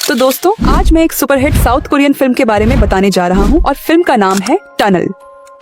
तो दोस्तों, आज मैं एक सुपरहिट साउथ कोरियन फिल्म के बारे में बताने जा रहा हूँ और फिल्म का नाम है टनल।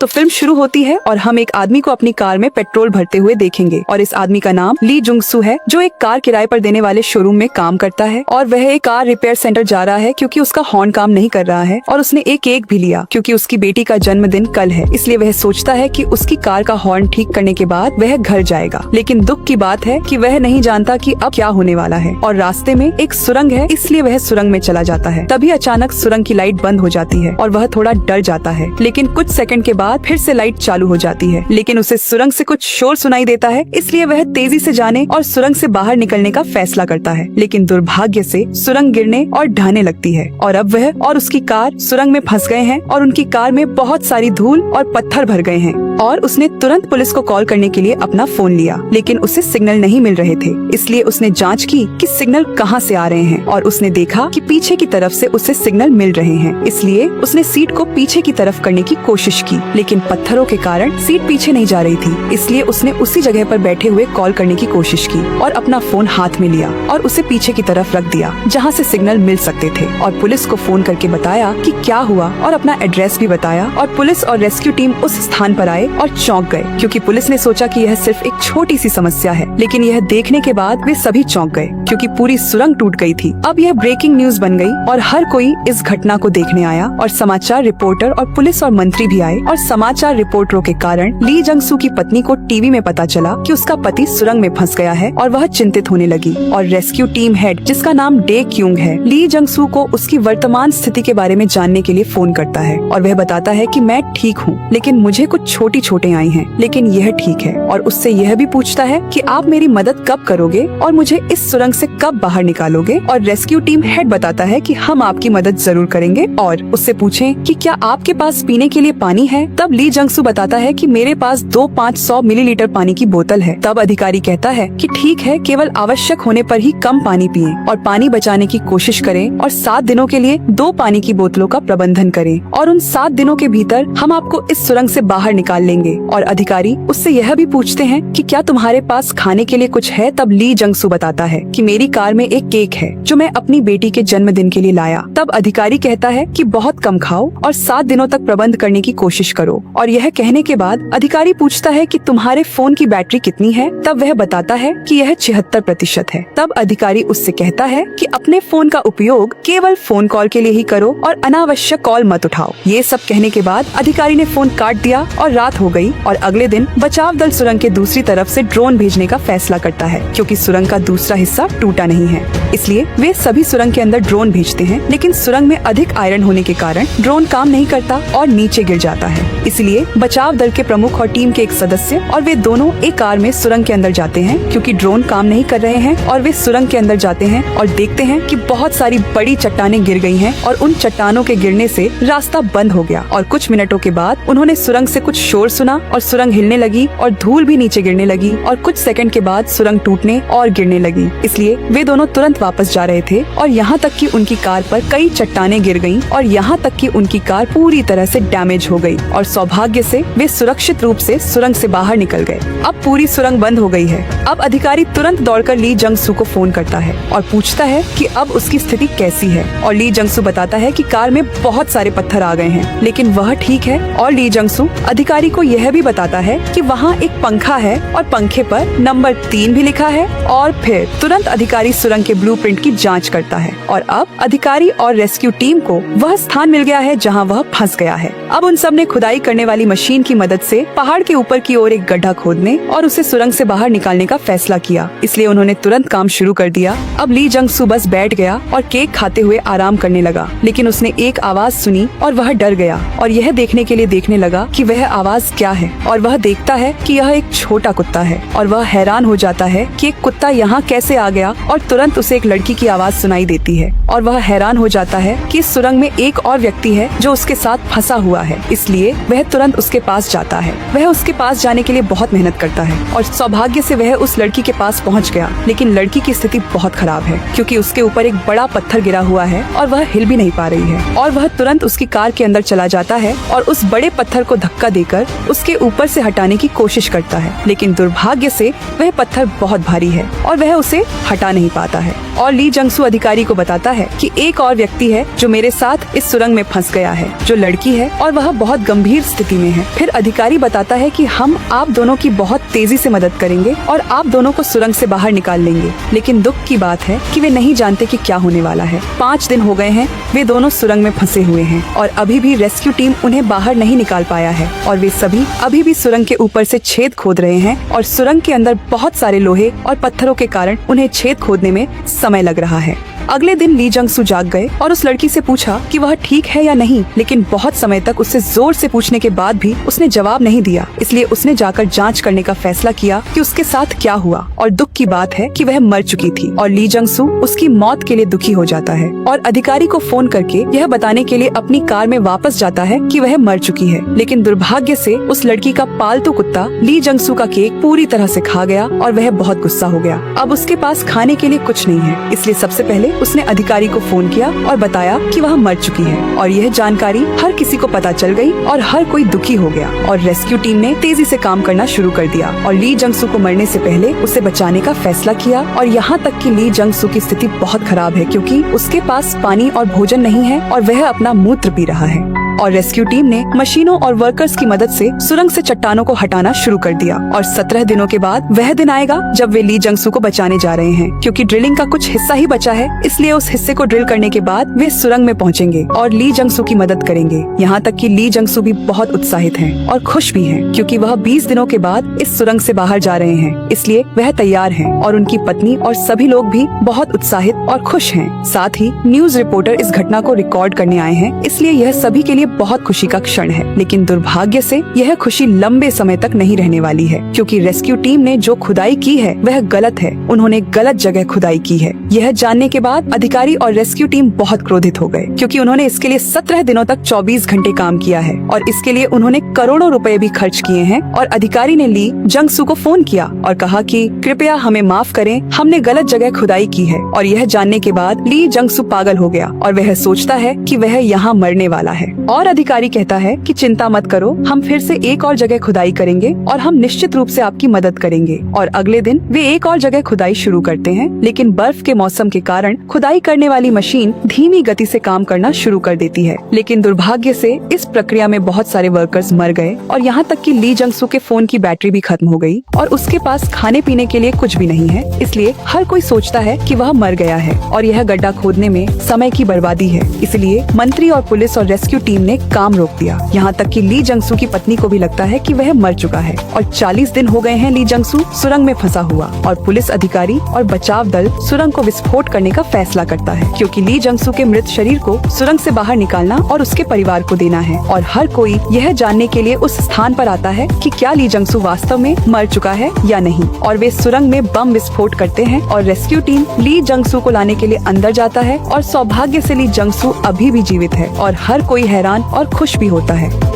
तो फिल्म शुरू होती है और हम एक आदमी को अपनी कार में पेट्रोल भरते हुए देखेंगे और इस आदमी का नाम ली जुंग सू है, जो एक कार किराए पर देने वाले शोरूम में काम करता है और वह एक कार रिपेयर सेंटर जा रहा है क्योंकि उसका हॉर्न काम नहीं कर रहा है और उसने एक केक भी लिया क्योंकि उसकी बेटी का जन्मदिन कल है, इसलिए वह सोचता है कि उसकी कार का हॉर्न ठीक करने के बाद वह घर जाएगा। लेकिन दुख की बात है कि वह नहीं जानता कि अब क्या होने वाला है और रास्ते में एक सुरंग है, इसलिए वह सुरंग में चला जाता है। तभी अचानक सुरंग की लाइट बंद हो जाती है और वह थोड़ा डर जाता है, लेकिन कुछ सेकंड के बाद फिर से लाइट चालू हो जाती है। लेकिन उसे सुरंग से कुछ शोर सुनाई देता है, इसलिए वह तेजी से जाने और सुरंग से बाहर निकलने का फैसला करता है। लेकिन दुर्भाग्य से सुरंग गिरने और ढहने लगती है और अब वह और उसकी कार सुरंग में फंस गए हैं और उनकी कार में बहुत सारी धूल और पत्थर भर गए हैं और उसने तुरंत पुलिस को कॉल करने के लिए अपना फोन लिया, लेकिन उसे सिग्नल नहीं मिल रहे थे। इसलिए उसने जांच की कि सिग्नल कहां से आ रहे हैं और उसने देखा कि पीछे की तरफ से उसे सिग्नल मिल रहे हैं। इसलिए उसने सीट को पीछे की तरफ करने की कोशिश की, लेकिन पत्थरों के कारण सीट पीछे नहीं जा रही थी। इसलिए उसने उसी जगह पर बैठे हुए कॉल करने की कोशिश की और अपना फोन हाथ में लिया और उसे पीछे की तरफ रख दिया जहाँ से सिग्नल मिल सकते थे और पुलिस को फोन करके बताया कि क्या हुआ और अपना एड्रेस भी बताया और पुलिस और रेस्क्यू टीम उस स्थान पर आए और चौंक गए क्योंकि पुलिस ने सोचा कि यह सिर्फ एक छोटी सी समस्या है, लेकिन यह देखने के बाद वे सभी चौंक गए क्योंकि पूरी सुरंग टूट गई थी। अब यह ब्रेकिंग न्यूज बन गई और हर कोई इस घटना को देखने आया और समाचार रिपोर्टर और पुलिस और मंत्री भी आए और समाचार रिपोर्टरों के कारण ली जंग सू की पत्नी को टीवी में पता चला कि उसका पति सुरंग में फंस गया है और वह चिंतित होने लगी और रेस्क्यू टीम हेड, जिसका नाम डे क्यूंग है, ली जंग सू को उसकी वर्तमान स्थिति के बारे में जानने के लिए फोन करता है और वह बताता है कि मैं ठीक हूँ, लेकिन मुझे कुछ छोटी चोटें आई हैं, लेकिन यह ठीक है और उससे यह भी पूछता है कि आप मेरी मदद कब करोगे और मुझे इस सुरंग से कब बाहर निकालोगे। और रेस्क्यू टीम हेड बताता है कि हम आपकी मदद जरूर करेंगे और उससे पूछें कि क्या आपके पास पीने के लिए पानी है। तब ली जंग सू बताता है कि मेरे पास 500 मिलीलीटर पानी की बोतल है। तब अधिकारी कहता है कि ठीक है, केवल आवश्यक होने पर ही कम पानी पिएं और पानी बचाने की कोशिश करें और 7 दिनों के लिए 2 पानी की बोतलों का प्रबंधन करें और उन 7 दिनों के भीतर हम आपको इस सुरंग से बाहर निकाल लेंगे। और अधिकारी उससे यह भी पूछते हैं कि क्या तुम्हारे पास खाने के लिए कुछ है। तब ली जंग सू बताता है कि मेरी कार में एक केक है जो मैं अपनी बेटी के जन्मदिन के लिए लाया। तब अधिकारी कहता है कि बहुत कम खाओ और 7 दिनों तक प्रबंध करने की कोशिश करो। और यह कहने के बाद अधिकारी पूछता है कि तुम्हारे फोन की बैटरी कितनी है। तब वह बताता है कि यह 76% है। तब अधिकारी उससे कहता है कि अपने फोन का उपयोग केवल फोन कॉल के लिए ही करो और अनावश्यक कॉल मत उठाओ। ये सब कहने के बाद अधिकारी ने फोन काट दिया और रात हो गई और अगले दिन बचाव दल सुरंग के दूसरी तरफ से ड्रोन भेजने का फैसला करता है क्योंकि सुरंग का दूसरा हिस्सा टूटा नहीं है। इसलिए वे सभी सुरंग के अंदर ड्रोन भेजते हैं, लेकिन सुरंग में अधिक आयरन होने के कारण ड्रोन काम नहीं करता और नीचे गिर जाता है। इसलिए बचाव दल के प्रमुख और टीम के एक सदस्य और वे दोनों एक कार में सुरंग के अंदर जाते हैं क्योंकि ड्रोन काम नहीं कर रहे हैं और वे सुरंग के अंदर जाते हैं और देखते हैं कि बहुत सारी बड़ी चट्टानें गिर गई हैं और उन चट्टानों के गिरने से रास्ता बंद हो गया। और कुछ मिनटों के बाद उन्होंने सुरंग से कुछ शोर सुना और सुरंग हिलने लगी और धूल भी नीचे गिरने लगी और कुछ सेकंड के बाद सुरंग टूटने और गिरने लगी। इसलिए वे दोनों तुरंत वापस जा रहे थे और यहाँ तक कि उनकी कार पर कई चट्टानें गिर गईं और यहाँ तक कि उनकी कार पूरी तरह से डैमेज हो गई और सौभाग्य से वे सुरक्षित रूप से सुरंग से बाहर निकल गए। अब पूरी सुरंग बंद हो गई है। अब अधिकारी तुरंत दौड़कर ली जंग सू को फोन करता है और पूछता है कि अब उसकी स्थिति कैसी है और ली जंग सू बताता है कि कार में बहुत सारे पत्थर आ गए हैं, लेकिन वह ठीक है। और ली जंग सू अधिकारी को यह भी बताता है कि वहाँ एक पंखा है और पंखे पर नंबर 3 भी लिखा है और फिर तुरंत अधिकारी सुरंग के ब्लूप्रिंट की जांच करता है और अब अधिकारी और रेस्क्यू टीम को वह स्थान मिल गया है जहां वह फंस गया है। अब उन सब ने खुदाई करने वाली मशीन की मदद से पहाड़ के ऊपर की ओर एक गड्ढा खोदने और उसे सुरंग से बाहर निकालने का फैसला किया, इसलिए उन्होंने तुरंत काम शुरू कर दिया। अब ली जंग सू बस बैठ गया और केक खाते हुए आराम करने लगा, लेकिन उसने एक आवाज सुनी और वह डर गया और यह देखने के लिए देखने लगा कि वह आवाज क्या है और वह देखता है कि यह एक छोटा कुत्ता है और वह हैरान हो जाता है कि एक कुत्ता यहाँ कैसे आ गया और तुरंत उसे एक लड़की की आवाज सुनाई देती है और वह हैरान हो जाता है कि इस सुरंग में एक और व्यक्ति है जो उसके साथ फंसा हुआ है, इसलिए वह तुरंत उसके पास जाता है। वह उसके पास जाने के लिए बहुत मेहनत करता है और सौभाग्य से वह उस लड़की के पास पहुंच गया, लेकिन लड़की की स्थिति बहुत खराब है क्योंकि उसके ऊपर एक बड़ा पत्थर गिरा हुआ है और वह हिल भी नहीं पा रही है और वह तुरंत उसकी कार के अंदर चला जाता है और उस बड़े पत्थर को धक्का देकर उसके ऊपर से हटाने की कोशिश करता है, लेकिन दुर्भाग्य से वह पत्थर बहुत भारी है और वह उसे हटा नहीं पाता है। और ली जंगसू अधिकारी को बताता है कि एक और व्यक्ति है जो मेरे साथ इस सुरंग में फंस गया है, जो लड़की है और वह बहुत गंभीर स्थिति में है। फिर अधिकारी बताता है कि हम आप दोनों की बहुत तेजी से मदद करेंगे और आप दोनों को सुरंग से बाहर निकाल लेंगे। लेकिन दुख की बात है कि वे नहीं जानते कि क्या होने वाला है। 5 दिन हो गए हैं वे दोनों सुरंग में फंसे हुए हैं और अभी भी रेस्क्यू टीम उन्हें बाहर नहीं निकाल पाया है और वे सभी अभी भी सुरंग के ऊपर से छेद खोद रहे हैं और सुरंग के अंदर बहुत सारे लोहे और पत्थरों के कारण उन्हें छेद खोदने में समय लग रहा है। अगले दिन ली जंगसू जाग गए और उस लड़की से पूछा कि वह ठीक है या नहीं, लेकिन बहुत समय तक उससे जोर से पूछने के बाद भी उसने जवाब नहीं दिया। इसलिए उसने जाकर जांच करने का फैसला किया कि उसके साथ क्या हुआ और दुख की बात है कि वह मर चुकी थी और ली जंगसू उसकी मौत के लिए दुखी हो जाता है और अधिकारी को फोन करके यह बताने के लिए अपनी कार में वापस जाता है कि वह मर चुकी है। लेकिन दुर्भाग्य से उस लड़की का पालतू कुत्ता ली जंगसू का केक पूरी तरह से खा गया और वह बहुत गुस्सा हो गया। अब उसके पास खाने के लिए कुछ नहीं है, इसलिए सबसे पहले उसने अधिकारी को फोन किया और बताया कि वह मर चुकी है और यह जानकारी हर किसी को पता चल गई और हर कोई दुखी हो गया और रेस्क्यू टीम ने तेजी से काम करना शुरू कर दिया और ली जंगसू को मरने से पहले उसे बचाने का फैसला किया। और यहाँ तक कि ली जंगसू की स्थिति बहुत खराब है क्योंकि उसके पास पानी और भोजन नहीं है और वह अपना मूत्र पी रहा है और रेस्क्यू टीम ने मशीनों और वर्कर्स की मदद से सुरंग से चट्टानों को हटाना शुरू कर दिया। और 17 दिनों के बाद वह दिन आएगा जब वे ली जंगसू को बचाने जा रहे हैं, क्योंकि ड्रिलिंग का कुछ हिस्सा ही बचा है, इसलिए उस हिस्से को ड्रिल करने के बाद वे सुरंग में पहुंचेंगे और ली जंगसू की मदद करेंगे। यहाँ तक कि ली जंगसू भी बहुत उत्साहित हैं और खुश भी हैं, क्योंकि वह 20 दिनों के बाद इस सुरंग से बाहर जा रहे हैं, इसलिए वह तैयार हैं और उनकी पत्नी और सभी लोग भी बहुत उत्साहित और खुश हैं। साथ ही न्यूज रिपोर्टर इस घटना को रिकॉर्ड करने आए हैं, इसलिए यह सभी के लिए बहुत खुशी का क्षण है। लेकिन दुर्भाग्य से यह खुशी लंबे समय तक नहीं रहने वाली है, क्योंकि रेस्क्यू टीम ने जो खुदाई की है वह गलत है। उन्होंने गलत जगह खुदाई की है। यह जानने के बाद अधिकारी और रेस्क्यू टीम बहुत क्रोधित हो गए, क्योंकि उन्होंने इसके लिए 17 दिनों तक 24 घंटे काम किया है और इसके लिए उन्होंने करोड़ों रुपए भी खर्च किए हैं। और अधिकारी ने ली जंगसू को फोन किया और कहा कि कृपया हमें माफ करें, हमने गलत जगह खुदाई की है। और यह जानने के बाद ली जंगसू पागल हो गया और वह सोचता है कि वह यहाँ मरने वाला है। और अधिकारी कहता है कि चिंता मत करो, हम फिर से एक और जगह खुदाई करेंगे और हम निश्चित रूप से आपकी मदद करेंगे। और अगले दिन वे एक और जगह खुदाई शुरू करते हैं, लेकिन बर्फ के मौसम के कारण खुदाई करने वाली मशीन धीमी गति से काम करना शुरू कर देती है। लेकिन दुर्भाग्य से इस प्रक्रिया में बहुत सारे वर्कर्स मर गए और यहाँ तक कि ली जंगसू के फोन की बैटरी भी खत्म हो गई और उसके पास खाने पीने के लिए कुछ भी नहीं है। इसलिए हर कोई सोचता है कि वह मर गया है और यह गड्ढा खोदने में समय की बर्बादी है। इसलिए मंत्री और पुलिस और रेस्क्यू टीम ने काम रोक दिया। यहाँ तक कि ली जंगसू की पत्नी को भी लगता है कि वह मर चुका है और 40 दिन हो गए हैं ली जंगसू सुरंग में फंसा हुआ। और पुलिस अधिकारी और बचाव दल सुरंग को विस्फोट करने का फैसला करता है, क्योंकि ली जंगसू के मृत शरीर को सुरंग से बाहर निकालना और उसके परिवार को देना है। और हर कोई यह जानने के लिए उस स्थान पर आता है कि क्या ली जंगसू वास्तव में मर चुका है या नहीं। और वे सुरंग में बम विस्फोट करते हैं और रेस्क्यू टीम ली जंगसू को लाने के लिए अंदर जाता है और सौभाग्य से ली जंगसू अभी भी जीवित है और हर कोई हैरान और खुश भी होता है।